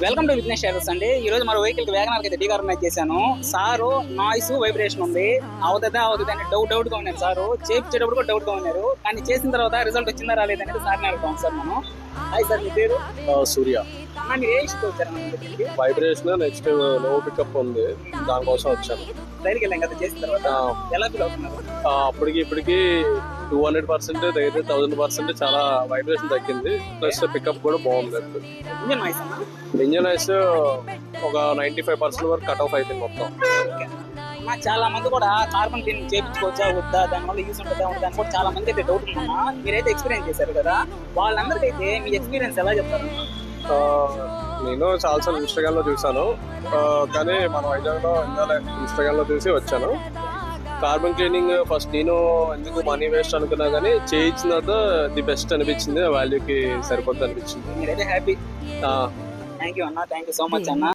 Welcome to Vignesh shares అండి. ఈ రోజు మన వెహికల్ కి వేగనార్ అయితే డీకార్బనైజ్ చేశాను. సారు నాయిస్ వైబ్రేషన్ ఉంది, అవుతుందా అని డౌట్ గా ఉన్నారు. సారు చేయించేటప్పుడు కూడా డౌట్ గా ఉన్నారు, కానీ చేసిన తర్వాత రిజల్ట్ వచ్చిందా రాలేదనేది సార్ని అడుగుతాం. సార్ మనం హాయ్ సార్, మీ పేరు? సూర్య. మీరు ఏ ఇష్యూ వచ్చారు? వైబ్రేషన్ నెక్స్ట్ లో పికప్ ఉంది, దానికోసం వచ్చాను. రైలుకి వెళ్ళాం కదా, చేసిన తర్వాత ఎలా ఫీల్ అవుతున్నారు? అప్పటికి ఇప్పటికి 200% దగ్గర 1000% చాలా వైబ్రేషన్ తగ్గింది. ప్లస్ పికప్ కూడా బాగుంది. ఇంజన్ నాయిస్ అన్నా? ఇంజన్ ఐస్ ఒక 95% వరకు కట్ ఆఫ్ అయిపోయింది మొత్తం. చాలా మంది కూడా కార్బన్ క్లీనింగ్ చేయించుకోవచ్చా వద్దా, దానివల్ల యూస్ ఉంటుందా అని కూడా చాలా మంది అయితే డౌట్ ఉందన్నా. మీరైతే ఎక్స్పీరియన్స్ చేశారు కదా, వాళ్ళందరికైతే మీ ఎక్స్పీరియన్స్ ఎలా చెప్తారు? నేను చాలాసార్లు ఇన్స్టాగ్రామ్ లో చూసాను, కానీ మన వైజాగ్ లో ఇన్స్టాగ్రామ్ లో చూసి వచ్చాను. కార్బన్ క్లీనింగ్ ఫస్ట్ నేను ఎందుకు మనీ వేస్ట్ అనుకున్నా, కానీ చేయించిన తర్వాత ది బెస్ట్ అనిపించింది, వాల్యూకి సరిపోద్ది అనిపించింది. మీరైతే హ్యాపీ. థ్యాంక్ యూ అన్న, థ్యాంక్ యూ సో మచ్ అన్న.